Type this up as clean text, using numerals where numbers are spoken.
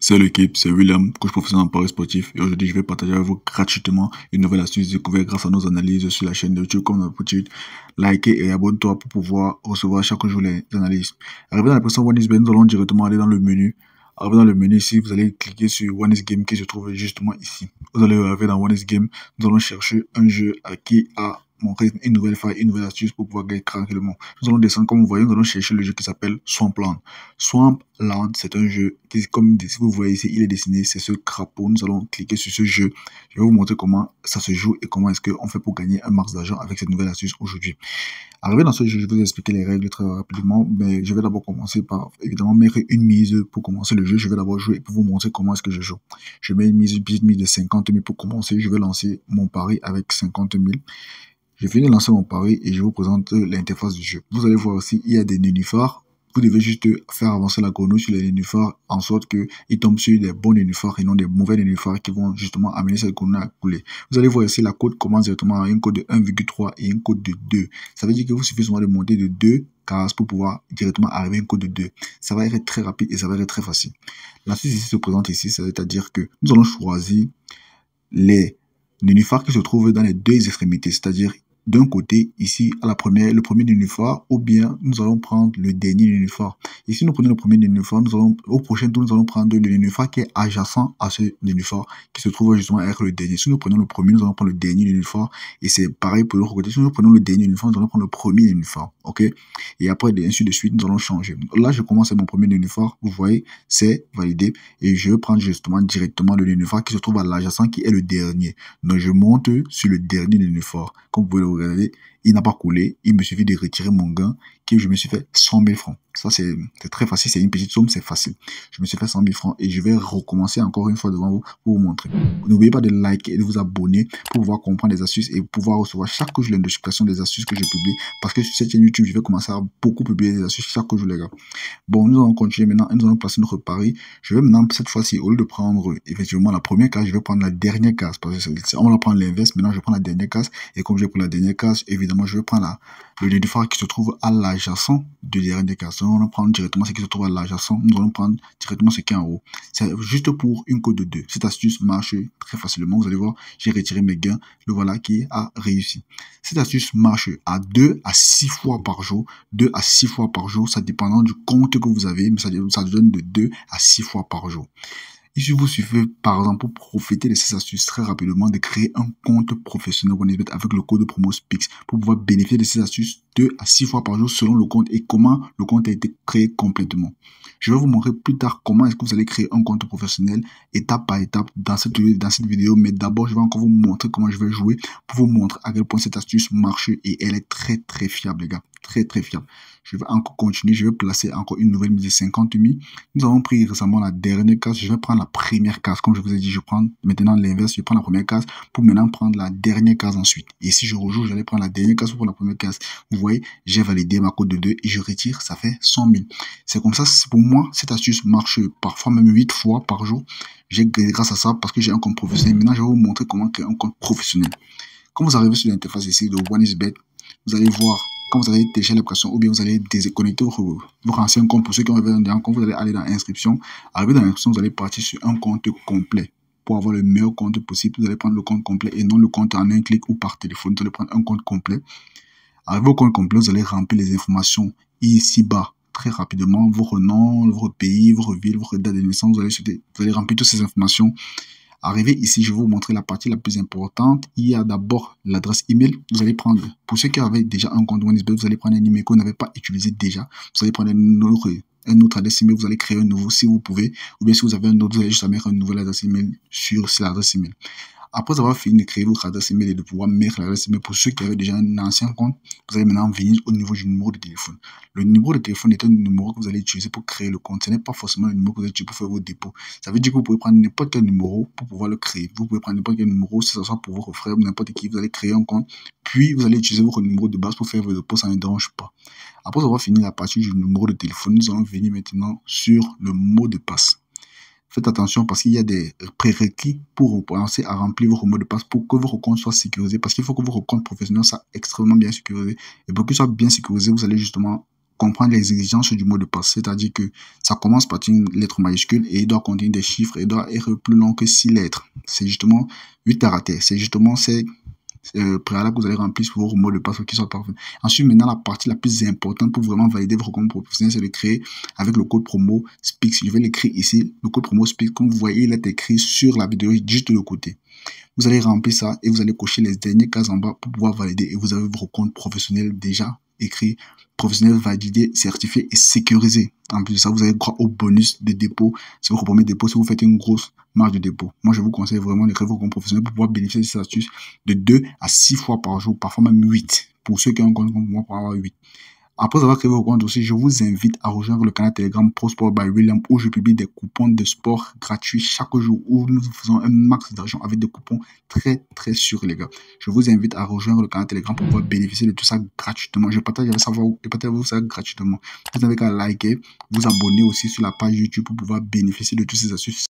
Salut l'équipe, c'est William, coach professionnel en paris sportif et aujourd'hui je vais partager avec vous gratuitement une nouvelle astuce découverte grâce à nos analyses sur la chaîne de YouTube comme d'habitude. Likez et abonne-toi pour pouvoir recevoir chaque jour les analyses. Arrivé dans la personne OneIsBet, nous allons directement aller dans le menu. Arrivé dans le menu ici, vous allez cliquer sur OneIsGame qui se trouve justement ici. Vous allez arriver dans OneIsGame, nous allons chercher un jeu qui a montré une nouvelle faille, une nouvelle astuce pour pouvoir gagner tranquillement. Nous allons descendre comme vous voyez, nous allons chercher le jeu qui s'appelle Swampland. Swampland, c'est un jeu qui, comme si vous voyez ici, il est dessiné, c'est ce crapaud. Nous allons cliquer sur ce jeu. Je vais vous montrer comment ça se joue et comment est-ce qu'on fait pour gagner un max d'argent avec cette nouvelle astuce aujourd'hui. Arrivé dans ce jeu, je vais vous expliquer les règles très rapidement, mais je vais d'abord commencer par, évidemment, mettre une mise pour commencer le jeu. Je vais d'abord jouer pour vous montrer comment est-ce que je joue. Je mets une petite mise de 50 000 pour commencer. Je vais lancer mon pari avec 50 000. Je finis de lancer mon pari et je vous présente l'interface du jeu. Vous allez voir aussi, il y a des nénuphars. Vous devez juste faire avancer la grenouille sur les nénuphars en sorte qu'ils tombent sur des bons nénuphars et non des mauvais nénuphars qui vont justement amener cette grenouille à couler. Vous allez voir ici, la cote commence directement à une cote de 1,3 et une cote de 2. Ça veut dire que vous suffit seulement de monter de 2 cases pour pouvoir directement arriver à une cote de 2. Ça va être très rapide et ça va être très facile. L'astuce ici se présente ici, c'est-à-dire que nous allons choisir les nénuphars qui se trouvent dans les deux extrémités, c'est-à-dire d'un côté, ici, à la première, le premier nénuphar, ou bien nous allons prendre le dernier nénuphar. Ici, nous prenons le premier nénuphar, au prochain tour, nous allons prendre le nénuphar qui est adjacent à ce nénuphar, qui se trouve justement avec le dernier. Si nous prenons le premier, nous allons prendre le dernier nénuphar, et c'est pareil pour l'autre côté. Si nous prenons le dernier nénuphar, nous allons prendre le premier nénuphar, ok? Et après, ainsi de suite, nous allons changer. Là, je commence avec mon premier nénuphar, vous voyez, c'est validé, et je vais prendre justement directement le nénuphar qui se trouve à l'adjacent, qui est le dernier. Donc, je monte sur le dernier nénuphar. Comme vous pouvez le regarder, il n'a pas coulé. Il me suffit de retirer mon gain, que je me suis fait 100 000 francs. Ça, c'est très facile. C'est une petite somme, c'est facile. Je me suis fait 100 000 francs et je vais recommencer encore une fois devant vous pour vous montrer. N'oubliez pas de liker et de vous abonner pour pouvoir comprendre les astuces et pouvoir recevoir chaque jour les notifications des astuces que je publie. Parce que sur cette chaîne YouTube, je vais commencer à beaucoup publier des astuces chaque jour, les gars. Bon, nous allons continuer maintenant et nous allons placer notre pari. Je vais maintenant, cette fois-ci, au lieu de prendre effectivement la première case, je vais prendre la dernière case. Parce que on va prendre l'inverse. Maintenant, je prends la dernière case. Et comme je vais prendre la dernière case, évidemment, je vais prendre le nénuphar qui se trouve à l'adjacent de la dernière case. Donc, on va prendre directement ce qui se trouve à l'adjacent. Nous allons prendre directement ce qui est en haut. C'est juste pour une cote de 2. Cette astuce marche très facilement. Vous allez voir, j'ai retiré mes gains. Le voilà qui a réussi. Cette astuce marche à 2 à 6 fois par jour. 2 à 6 fois par jour. Ça dépendant du compte que vous avez. Mais ça donne de 2 à 6 fois par jour. Il vous suffit, par exemple, pour profiter de ces astuces très rapidement, de créer un compte professionnel OneIsBet avec le code promo SPIX pour pouvoir bénéficier de ces astuces 2 à 6 fois par jour selon le compte et comment le compte a été créé complètement. Je vais vous montrer plus tard comment est-ce que vous allez créer un compte professionnel étape par étape dans cette vidéo, mais d'abord, je vais encore vous montrer comment je vais jouer pour vous montrer à quel point cette astuce marche et elle est très très fiable, les gars. Très très fiable. Je vais encore continuer, je vais placer encore une nouvelle mise de 50 000. Nous avons pris récemment la dernière case, je vais prendre la première case. Comme je vous ai dit, je prends maintenant l'inverse, je prends la première case pour maintenant prendre la dernière case ensuite. Et si je rejoue, j'allais prendre la dernière case pour la première case. Vous voyez, j'ai validé ma cote de 2 et je retire, ça fait 100 000. C'est comme ça, pour moi, cette astuce marche parfois même 8 fois par jour. J'ai gagné grâce à ça parce que j'ai un compte professionnel. Maintenant, je vais vous montrer comment créer un compte professionnel. Quand vous arrivez sur l'interface ici de OneIsBet, vous allez voir, quand vous allez télécharger l'application ou bien vous allez déconnecter votre ancien compte. Pour ceux qui ont un dernier compte, vous allez aller dans l'inscription. Arrivé dans l'inscription, vous allez partir sur un compte complet. Pour avoir le meilleur compte possible, vous allez prendre le compte complet et non le compte en un clic ou par téléphone. Vous allez prendre un compte complet. Arrivé au compte complet, vous allez remplir les informations ici-bas très rapidement. Votre nom, votre pays, votre ville, votre date de naissance. Vous allez remplir toutes ces informations. Arrivé ici, je vais vous montrer la partie la plus importante. Il y a d'abord l'adresse email. Vous allez prendre, pour ceux qui avaient déjà un compte OneIsBet, vous allez prendre un email que vous n'avez pas utilisé déjà. Vous allez prendre un autre adresse email, vous allez créer un nouveau si vous pouvez. Ou bien si vous avez un autre, vous allez juste mettre un nouvel adresse email sur l'adresse email. Après avoir fini de créer votre adresse email et de pouvoir mettre l'adresse email pour ceux qui avaient déjà un ancien compte, vous allez maintenant venir au niveau du numéro de téléphone. Le numéro de téléphone est un numéro que vous allez utiliser pour créer le compte. Ce n'est pas forcément le numéro que vous allez utiliser pour faire vos dépôts. Ça veut dire que vous pouvez prendre n'importe quel numéro pour pouvoir le créer. Vous pouvez prendre n'importe quel numéro, si ce soit pour votre frère ou n'importe qui, vous allez créer un compte. Puis vous allez utiliser votre numéro de base pour faire vos dépôts, ça ne dérange pas. Après avoir fini la partie du numéro de téléphone, nous allons venir maintenant sur le mot de passe. Faites attention parce qu'il y a des prérequis pour commencer à remplir votre mot de passe pour que votre compte soit sécurisé. Parce qu'il faut que votre compte professionnel soit extrêmement bien sécurisé. Et pour qu'il soit bien sécurisé, vous allez justement comprendre les exigences du mot de passe. C'est-à-dire que ça commence par une lettre majuscule et il doit contenir des chiffres et doit être plus long que 6 lettres. C'est justement 8 caractères. C'est justement ces préalables que vous allez remplir sur vos mots de passe pour qu'ils soient parfaits. Ensuite, maintenant, la partie la plus importante pour vraiment valider votre compte professionnel, c'est de créer avec le code promo SPIX. Je vais l'écrire ici. Le code promo SPIX, comme vous voyez, il est écrit sur la vidéo juste de l'autre côté. Vous allez remplir ça et vous allez cocher les dernières cases en bas pour pouvoir valider et vous avez votre compte professionnel déjà écrit, professionnel validé, certifié et sécurisé. En plus de ça, vous avez droit au bonus de dépôt. C'est votre premier dépôt si vous faites une grosse marge de dépôt. Moi, je vous conseille vraiment de créer votre compte professionnel pour pouvoir bénéficier de cette astuce de 2 à 6 fois par jour, parfois même 8. Pour ceux qui ont un compte comme moi, pour avoir 8. Après avoir créé vos comptes aussi, je vous invite à rejoindre le canal Telegram Pro Sport by William où je publie des coupons de sport gratuits chaque jour où nous faisons un max d'argent avec des coupons très sûrs, les gars. Je vous invite à rejoindre le canal Telegram pour pouvoir bénéficier de tout ça gratuitement. Je partage avec vous ça gratuitement. Vous n'avez qu'à liker, vous abonner aussi sur la page YouTube pour pouvoir bénéficier de toutes ces astuces.